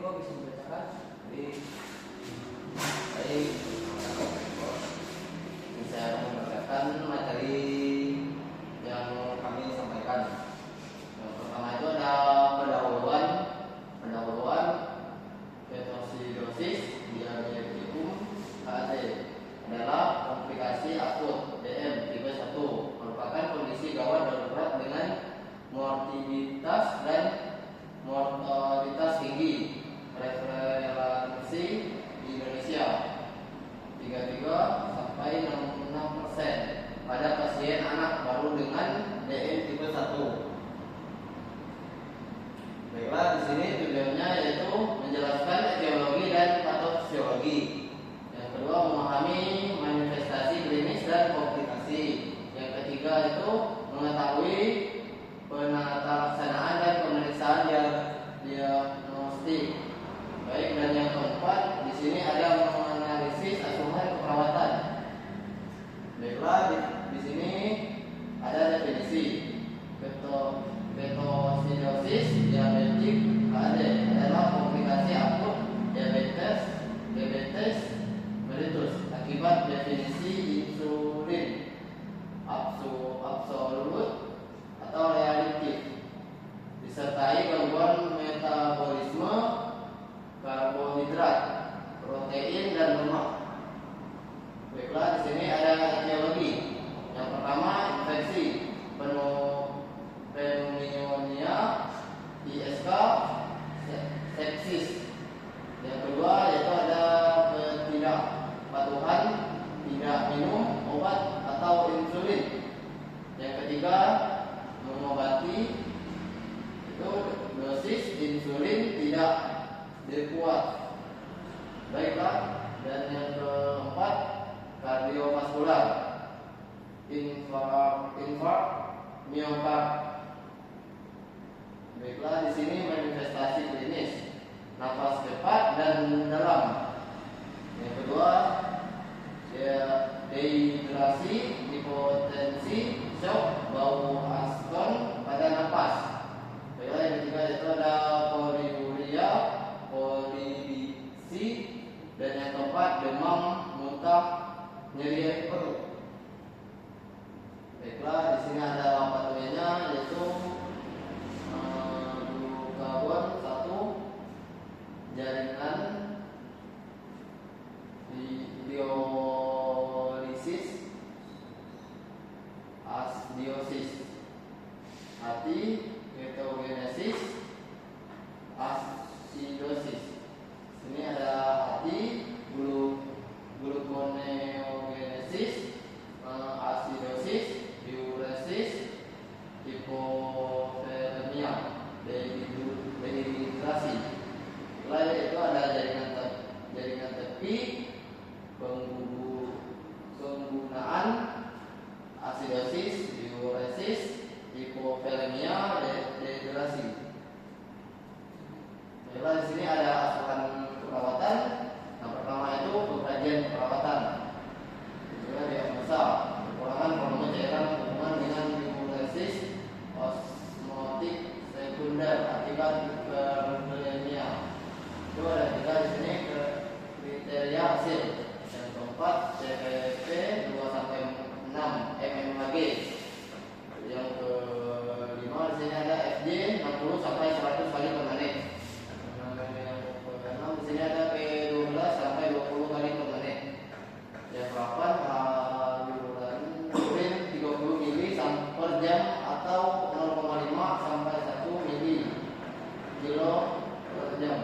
Eko bisa membacakan. Baik, saya akan membacakan materi yang kami sampaikan. Yang pertama itu ada pendahuluan ketosidosis diabetikum HAD adalah komplikasi akut DM tipe 1, merupakan kondisi gawat darurat dengan mortalitas dan mortalitas tinggi. Prevalensi di Indonesia 33 sampai 66% pada pasien anak baru dengan DM tipe 1. Baiklah, di sini tujuannya yaitu menjelaskan etiologi dan patofisiologi. Yang kedua, memahami manifestasi klinis dan komplikasi. Yang ketiga itu mengetahui penata laksanaan dan pemeriksaan diagnostik. Baik, dan yang keempat di sini ada menganalisis asuhan keperawatan. Baiklah, di sini ada definisi. Ketosidosis diabetik HAD adalah komplikasi akut diabetes mellitus akibat definisi insulin absolut atau relatif, disertai gangguan metabolisme karbohidrat, protein dan lemak. Baiklah, di sini ada etiologi. Yang pertama, infeksi pneumonia, ISK, sepsis. Yang kedua yaitu ada ketidakpatuhan tidak minum obat atau insulin. Yang ketiga, mengobati itu dosis insulin tidak diperkuat. Baiklah, dan yang keempat kardiovaskular, infark miokard. Baiklah, di sini manifestasi klinis nafas cepat dan dalam. Yang kedua, dehidrasi, hipotensi, shock, bau askon pada nafas. Baiklah, yang ketiga itu ada poliuria, polibisi, dan yang keempat demam, muntah, nyeri perut. Baiklah, di sini ada patologinya yaitu glukagon 1, jaringan diolisis, asidiosis, hati, ketogenesis, asidosis. Sini ada hati, gluconeogenesis, asidosis, diuresis, hipovolemia, dehidrasi. Lalu itu ada jaringan tepi, penggunaan, asidosis, diuresis, hipovolemia, dehidrasi. Baiklah, di sini ada asuhan keperawatan. Yang pertama itu pengkajian keperawatan. Juga diagnosa kekurangan volume cairan hubungan dengan diuresis osmotik sekunder akibat hipervolemia. Itu ada tiga di sini kriteria hasil. Yang keempat CPP 2-6 mmHg. Yang kelima di sini ada FJ 60-100 kali per menit. Yang di sini ada P12 sampai 20 kali per menit. Yang ke-8 urin 30 ml per jam atau 0,5 sampai 1 ml/kilo per jam.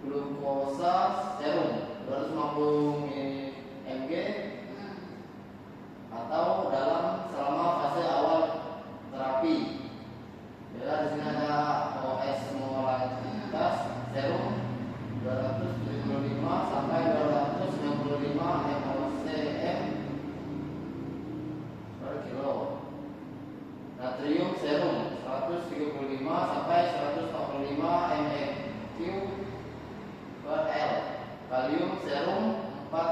Glukosa serum 250 mg atau dalam selama fase awal terapi. Ya, di sini ada osmolaritas serum 275 sampai 265 mcm per kilo. Natrium serum 135 sampai 145 mcq per L. Kalium serum 4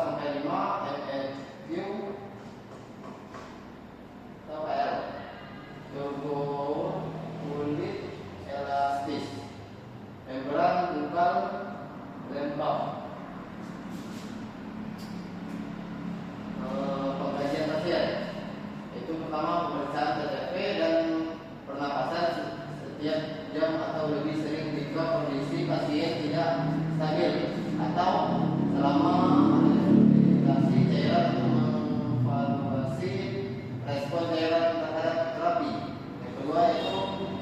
atau lebih sering jika kondisi pasien tidak stabil atau selama rehabilitasi cairan untuk mengevaluasi respon cairan terhadap terapi. Yang kedua itu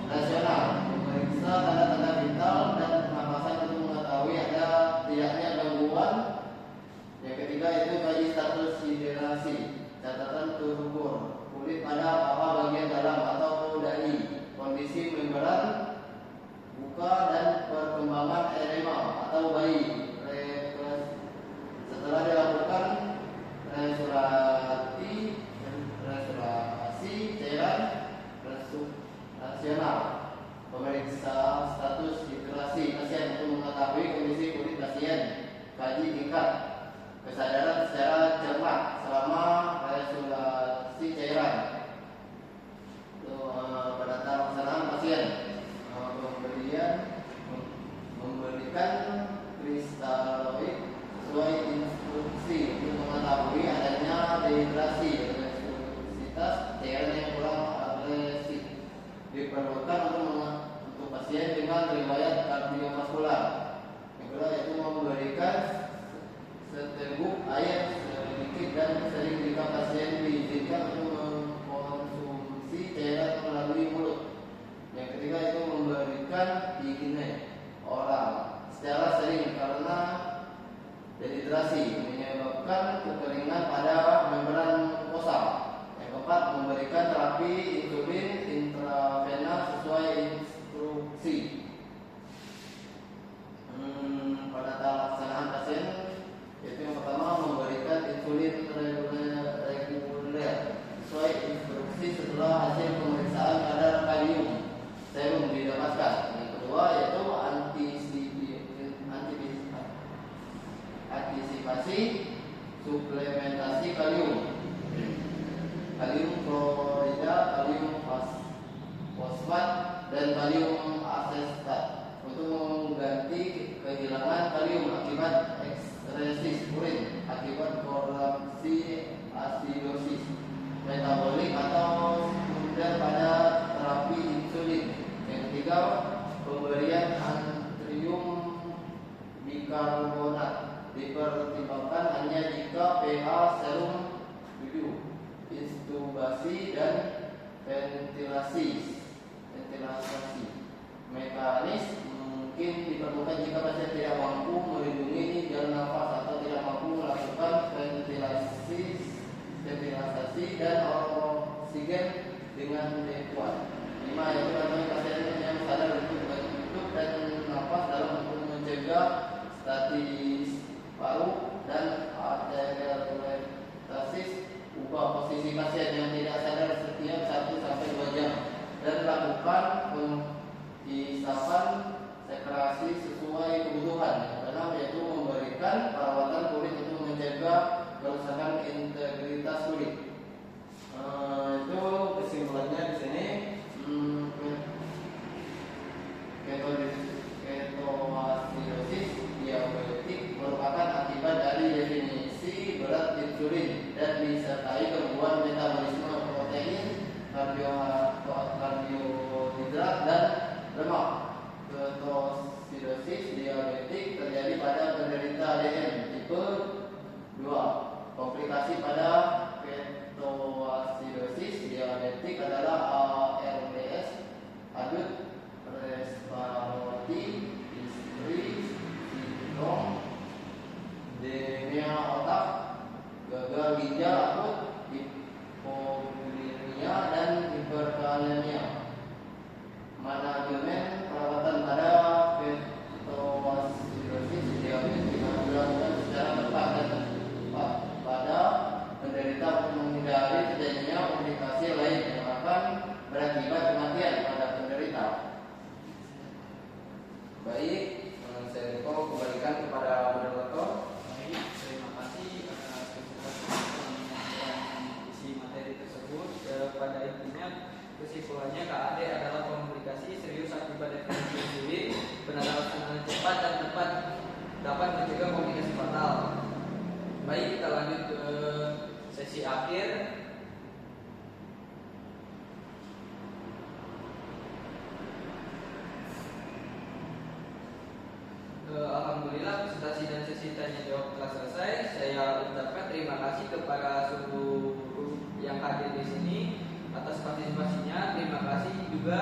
rasional, memeriksa tanda-tanda vital dan pernapasan untuk mengetahui ada tidaknya gangguan. Yang ketiga itu kaji status hidrasi, catatan terukur kulit pada apa bagian dalam atau dahi, kondisi membran buka dan perkembangan edema atau bayi. Setelah dilakukan restorasi cairan rasional, pemeriksa status hidrasi pasien untuk mengetahui kondisi kulit pasien, kaji tingkat kesadaran secara cermat selama restorasi cairan. Pada tahap pelaksanaan pasien memberikan kristaloid sesuai instruksi untuk mengetahui adanya dehidrasi, restorasitas cairan yang kurang agresif. Diperlukan untuk pasien dengan riwayat kardiovaskular. Yang kedua yaitu memberikan seteguk air sedikit dan sering jika pasien diizinkan untuk mengkonsumsi cairan melalui mulut. Yang ketiga itu memberikan higiené oral secara sering karena dehidrasi menyebabkan kekeringan pada membran mukosa. Yang keempat memberikan terapi insulin intravena sesuai instruksi. Pada tahap pelaksanaan pasien yaitu yang pertama memberikan insulin reguler sesuai instruksi setelah hasil pemeriksaan kadar kalium serum didapatkan. Yang kedua yaitu antisipasi suplementasi kalium, kalium klorida, kalium fosfat dan kalium asetat untuk mengganti kehilangan kalium akibat ekskresis urin akibat korupsi asidosis metabolik atau sekunder pada terapi insulin. Yang ketiga pemberian natrium bikarbonat dipertimbangkan hanya jika pH serum 7. Intubasi dan ventilasi mekanis mungkin diperlukan jika pasien tidak mampu melindungi jalan nafas atau tidak mampu melakukan ventilasi dan oksigen dengan kuat. 5 yaitu bantuan pasien yang sadar untuk bentuk dan nafas dalam untuk mencegah statis paru dan arteriostasis. Ubah posisi pasien yang tidak sadar setiap 1-2 jam dan lakukan penghisapan sekrasi sesuai kebutuhan. Yang keenam yaitu memberikan perawatan kulit untuk mencegah kerusakan integritas kulit. Itu kesimpulannya di sini. Ketoasidosis diabetik merupakan akibat dari definisi berat insulin dan disertai gangguan metabolisme protein, karbohidrat dan lemak. Ketoasidosis diabetik terjadi pada penderita DM tipe 2. Komplikasi pada ketoasidosis diabetik adalah ARDS, akut respiratory sindrom, demia otak, gagal ginjal akut, hipoglikemia dan hiperkalemia. Manajemen perawatan pada ketoasidosis diabetik harus dilakukan secara tepat dan tepat pada penderita untuk menghindari terjadinya komplikasi lain yang akan berakibat kematian pada penderita. Baik, saya kembalikan kepada moderator. Baik, terima kasih atas isi materi tersebut. Pada intinya kesimpulannya KAD adalah komplikasi serius akibat definisi insulin. Penanganan cepat dan tepat dapat mencegah komplikasi fatal. Baik, kita lanjut ke sesi akhir. kasih kepada seluruh yang hadir di sini atas partisipasinya. Terima kasih juga